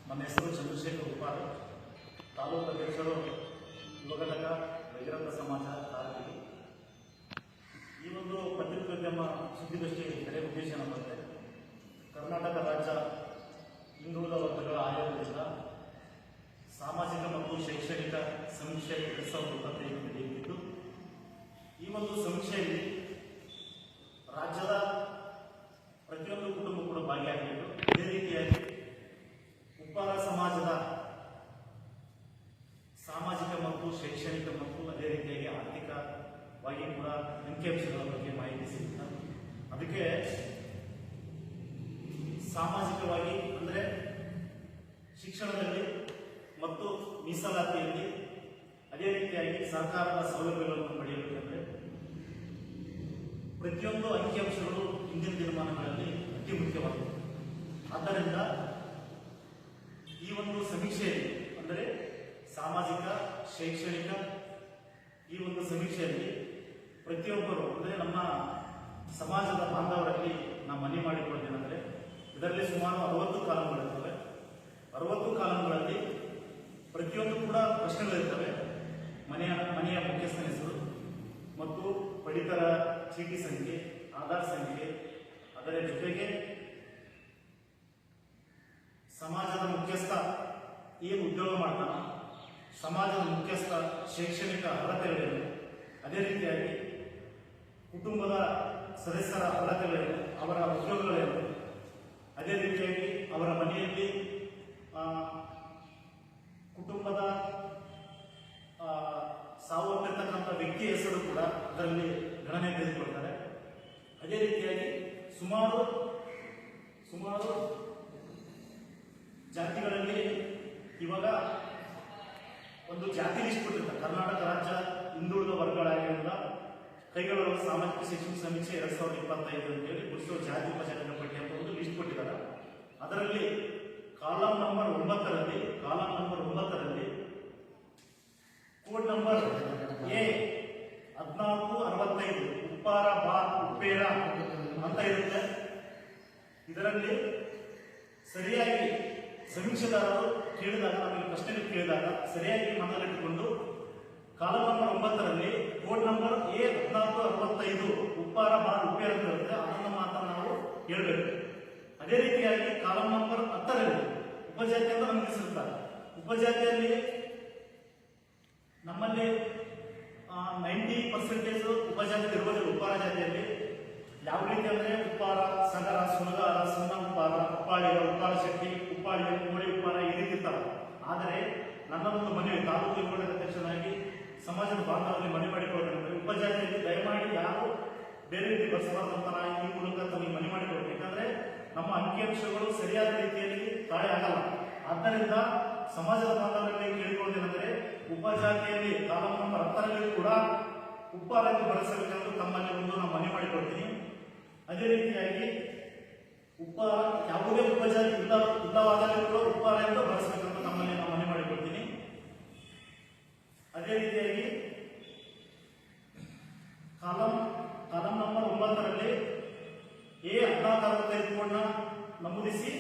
ನನ್ನ ಹೆಸರು ಚಂದ್ರಶೇಖರ್ ಉಪ್ಪಾರ, ತಾಲೂಕು ಅಧ್ಯಕ್ಷರು ಯುವ ಘಟಕ ಭಗೀರಥ ಸಮಾಜ ತಾಲೂಕಿಗೆ. ಈ ಒಂದು ಪತ್ರಿಕೋದ್ಯಮ ಸುದ್ದಿಗೋಷ್ಠಿ ಕರೆ ಉದ್ದೇಶ ನಮ್ಮದೇ ಕರ್ನಾಟಕ ರಾಜ್ಯ ಹಿಂದುಳಿದ ವರ್ಗಗಳ ಆಯೋಗದಿಂದ ಸಾಮಾಜಿಕ ಮತ್ತು ಶೈಕ್ಷಣಿಕ ಸಮೀಕ್ಷೆ 2025 ನಡೆಯುತ್ತಿದ್ದು, ಈ ಒಂದು ಸಮೀಕ್ಷೆಯಲ್ಲಿ ರಾಜ್ಯದ ಪ್ರತಿಯೊಂದು ಕುಟುಂಬ ಕೂಡ ಭಾಗಿಯಾಗಬೇಕು. ಇದೇ ರೀತಿಯಾಗಿ ಉಪ್ಪಾರ ಸಮಾಜದ ಸಾಮಾಜಿಕ ಮತ್ತು ಶೈಕ್ಷಣಿಕ ಮತ್ತು ಅದೇ ರೀತಿಯಾಗಿ ಆರ್ಥಿಕವಾಗಿ ಕೂಡ ಅಂಕಿಅಂಶಗಳ ಬಗ್ಗೆ ಮಾಹಿತಿ ಸಿಗುತ್ತದೆ. ಅದಕ್ಕೆ ಸಾಮಾಜಿಕವಾಗಿ ಅಂದರೆ ಶಿಕ್ಷಣದಲ್ಲಿ ಮತ್ತು ಮೀಸಲಾತಿಯಲ್ಲಿ ಅದೇ ರೀತಿಯಾಗಿ ಸರ್ಕಾರದ ಸೌಲಭ್ಯಗಳನ್ನು ಪಡೆಯಬೇಕೆಂದರೆ ಪ್ರತಿಯೊಂದು ಅಂಕಿಅಂಶಗಳು ಹಿಂದಿನ ದಿನಮಾನಗಳಲ್ಲಿ ಅತಿ ಮುಖ್ಯವಾಗಿದೆ. ಆದ್ದರಿಂದ ಈ ಒಂದು ಸಮೀಕ್ಷೆಯಲ್ಲಿ ಅಂದರೆ ಸಾಮಾಜಿಕ ಶೈಕ್ಷಣಿಕ ಈ ಒಂದು ಸಮೀಕ್ಷೆಯಲ್ಲಿ ಪ್ರತಿಯೊಬ್ಬರು ಅಂದರೆ ನಮ್ಮ ಸಮಾಜದ ಬಾಂಧವರಲ್ಲಿ ನಾವು ಮನವಿ ಮಾಡಿಕೊಳ್ಳೋದೇನೆಂದರೆ, ಇದರಲ್ಲಿ ಸುಮಾರು 60 ಕಾಲಂಗಳಿರ್ತವೆ. 60 ಕಾಲಂಗಳಲ್ಲಿ ಪ್ರತಿಯೊಂದು ಕೂಡ ಪ್ರಶ್ನೆಗಳಿರ್ತವೆ. ಮನೆಯ ಮುಖ್ಯಸ್ಥನ ಹೆಸರು ಮತ್ತು ಪಡಿತರ ಚೀಟಿ ಸಂಖ್ಯೆ, ಆಧಾರ್ ಸಂಖ್ಯೆ, ಅದರ ಜೊತೆಗೆ ಸಮಾಜದ ಮುಖ್ಯಸ್ಥ ಏನು ಉದ್ಯೋಗ ಮಾಡ್ತಾನ, ಸಮಾಜದ ಮುಖ್ಯಸ್ಥ ಶೈಕ್ಷಣಿಕ ಅರ್ಹತೆಗಳೇನು, ಅದೇ ರೀತಿಯಾಗಿ ಕುಟುಂಬದ ಸದಸ್ಯರ ಅರ್ಹತೆಗಳೇನು, ಅವರ ಉದ್ಯೋಗಗಳೇನು, ಅದೇ ರೀತಿಯಾಗಿ ಅವರ ಮನೆಯಲ್ಲಿ ಕುಟುಂಬದ ಸಾವನ್ನಪ್ಪಿರ್ತಕ್ಕಂಥ ವ್ಯಕ್ತಿ ಹೆಸರು ಕೂಡ ಅದರಲ್ಲಿ ಗಣನೆ ತೆಗೆದುಕೊಳ್ತಾರೆ. ಅದೇ ರೀತಿಯಾಗಿ ಸುಮಾರು ಜಾತಿಗಳಲ್ಲಿ ಇವಾಗ ಒಂದು ಜಾತಿ ಲಿಸ್ಟ್ ಕೊಟ್ಟಿರ್ತಾರೆ. ಕರ್ನಾಟಕ ರಾಜ್ಯ ಹಿಂದುಳಿದ ವರ್ಗಗಳ ಆಯೋಗದಿಂದ ಕೈಗೊಳ್ಳುವ ಸಾಮಾಜಿಕ ಶೈಕ್ಷಣಿಕ ಸಮೀಕ್ಷೆ 2025 ಅಂತೇಳಿ ಗುರುತಿಸುವ ಜಾತಿ ಉಪಜಾತಿಗಳ ಪಟ್ಟಿ ಅಂತ ಒಂದು ಲಿಸ್ಟ್ ಕೊಟ್ಟಿದ್ದಾರೆ. ಅದರಲ್ಲಿ ಕಾಲಂ ನಂಬರ್ 9ರಲ್ಲಿ code number A 1465 Uppara Uppera ಅಂತ ಇರುತ್ತೆ. ಇದರಲ್ಲಿ ಸರಿಯಾಗಿ ಸಮೀಕ್ಷೆದಾರರು ಕೇಳಿದಾಗ, ನಮಗೆ ಪ್ರಶ್ನೆಗಳು ಕೇಳಿದಾಗ ಸರಿಯಾಗಿ ಮನದಲ್ಲಿಟ್ಟುಕೊಂಡು ಕಾಲಂ ನಂಬರ್ 9ರಲ್ಲಿ code number A 1465 Uppara Uppera ಅಂತ ಇರುತ್ತೆ. ಅದನ್ನು ಮಾತ್ರ ನಾವು ಹೇಳಬೇಕು. ಅದೇ ರೀತಿಯಾಗಿ ಕಾಲಂ ನಂಬರ್ 10ರಲ್ಲಿ ಉಪಜಾತಿ ಅಂತ ನಮಗೆ ಸಿಗುತ್ತಾರೆ. ಉಪಜಾತಿಯಲ್ಲಿ ನಮ್ಮಲ್ಲಿ 90% ಉಪಜಾತಿ ಇರುವುದಿಲ್ಲ. ಉಪ್ಪಾರ ಜಾತಿಯಲ್ಲಿ ಯಾವ ರೀತಿ ಅಂದರೆ ಉಪ್ಪಾರ, ಸಗರ, ಸುಣಗಾರ, ಸಣ್ಣ ಉಪ್ಪಾರ, ಉಪ್ಪಾಳಿಗ, ಉಪ್ಪಾರ ಶೆಟ್ಟಿ, ಉಪ್ಪಾಳಿಗ, ಕೋಳಿ ಉಪ್ಪಾರ ಈ ರೀತಿ ಇರ್ತಾರೆ. ಆದರೆ ನನ್ನ ಒಂದು ಮನವಿ ತಾಲೂಕು ಯುವ ಅಧ್ಯಕ್ಷನಾಗಿ ಸಮಾಜದ ಬಾಂಧವರಲ್ಲಿ ಮನವಿ ಮಾಡಿಕೊಳ್ಳಬೇಕೆಂದರೆ ಉಪಜಾತಿಯಲ್ಲಿ ದಯಮಾಡಿ ಯಾರು ಬೇರೆ ರೀತಿ ಬಸಬಾರದು ಅಂತ ಈ ಮೂಲಕ ತಮಗೆ ಮನವಿ ಮಾಡಿಕೊಳ್ಬೇಕು. ಯಾಕಂದ್ರೆ ನಮ್ಮ ಅಂಕಿಅಂಶಗಳು ಸರಿಯಾದ ರೀತಿಯಲ್ಲಿ ತಾಳೆ ಆಗಲ್ಲ. ಆದ್ದರಿಂದ ಸಮಾಜದ ಬಾಂಧವರಲ್ಲಿ ಕೇಳಿಕೊಳ್ಳೋದೇನೆಂದರೆ ಉಪಜಾತಿಯಲ್ಲಿ ಕಾಲಂ ನಂಬರ್ 10ರಲ್ಲಿ ಕೂಡ ಉಪ್ಪಾರ ಎಂದು ಬಳಸಬೇಕೆಂದು ತಮ್ಮಲ್ಲಿ ಒಂದು ನಾನು ಮನವಿ ಮಾಡಿಕೊಳ್ತೀನಿ. ಅದೇ ರೀತಿಯಾಗಿ ಉಪ್ಪಾರ ಯಾವುದೇ ಉಪಜಾತಿ ಇಲ್ಲವಾದಲ್ಲಿ ಕೂಡ ಉಪ್ಪಾರ ಎಂದು ಬಳಸಬೇಕೆಂದು ತಮ್ಮಲ್ಲಿ ನಾನು ಮನವಿ ಮಾಡಿಕೊಳ್ತೀನಿ. ಅದೇ ರೀತಿಯಾಗಿ ಕಾಲಂ ನಂಬರ್ 9ರಲ್ಲಿ A 1465 ಕೋಡ್ನ ನಮೂದಿಸಿ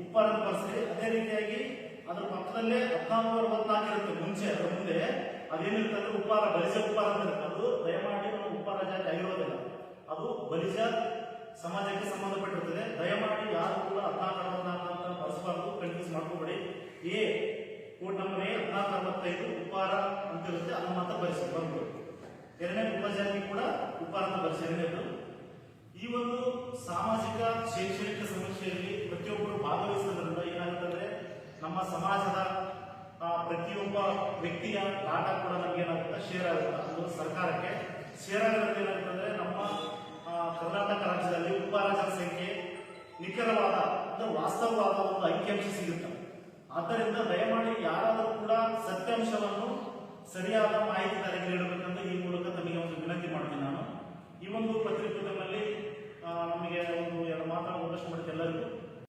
ಉಪ್ಪಾರ ಎಂದು ಬಳಸಿದೆ. ಅದೇ ರೀತಿಯಾಗಿ ಅದರ ಪಕ್ಕದಲ್ಲೇ 1464 ಇರುತ್ತೆ. ಅದರ ಮುಂದೆ ಅದೇನಿರ್ತದೆ ಉಪ್ಪಾರ, ಬಲಿಜ ಉಪ್ಪಾರ ಅಂತ ಇರುತ್ತೆ. ಅದು ದಯಮಾಡಿ ನಾವು ಉಪ್ಪಾರ ಜಾತಿ ಆಗಿರೋದಿಲ್ಲ, ಅದು ಬಲಿಜ ಸಮಾಜಕ್ಕೆ ಸಂಬಂಧಪಟ್ಟಿರ್ತದೆ. ದಯಮಾಡಿ ಯಾರು ಕೂಡ 1464 ಅಂತ ಬಳಸಬಾರ್ದು, ಕನ್ಫ್ಯೂಸ್ ಮಾಡ್ಕೋಬೇಡಿ. A code number A 1465 Uppara ಅಂತ ಇರುತ್ತೆ, ಅದನ್ನು ಮಾತ್ರ ಬಳಸಿ ಬರ್ಬೋದು. ಎರಡನೇ ಉಪಜಾತಿ ಕೂಡ ಉಪ್ಪಾರ ಅಂತ ಬಳಸಿ. ಎರಡನೇದು ಈ ಒಂದು ಸಾಮಾಜಿಕ ಶೈಕ್ಷಣಿಕ ಸಮೀಕ್ಷೆಯಲ್ಲಿ ಪ್ರತಿಯೊಬ್ಬರು ಭಾಗವಹಿಸುವುದರಿಂದ ಏನಾಗುತ್ತದೆ, ನಮ್ಮ ಸಮಾಜದ ಪ್ರತಿಯೊಬ್ಬ ವ್ಯಕ್ತಿಯ ಡಾಟಾ ಕೂಡ ನಮಗೆ ಏನಾಗುತ್ತೆ, ಶೇರ್ ಆಗುತ್ತೆ. ಅದು ಸರ್ಕಾರಕ್ಕೆ ಶೇರ್ ಆಗೋದ್ರಿಂದ ಏನಾಗುತ್ತದೆ, ನಮ್ಮ ಕರ್ನಾಟಕ ರಾಜ್ಯದಲ್ಲಿ ಉಪ್ಪಾರ ಜನಸಂಖ್ಯೆ ನಿಖರವಾದ ಅಂದರೆ ವಾಸ್ತವವಾದ ಒಂದು ಅಂಕಿಅಂಶ ಸಿಗುತ್ತೆ. ಆದ್ದರಿಂದ ದಯಮಾಡಿ ಯಾರಾದರೂ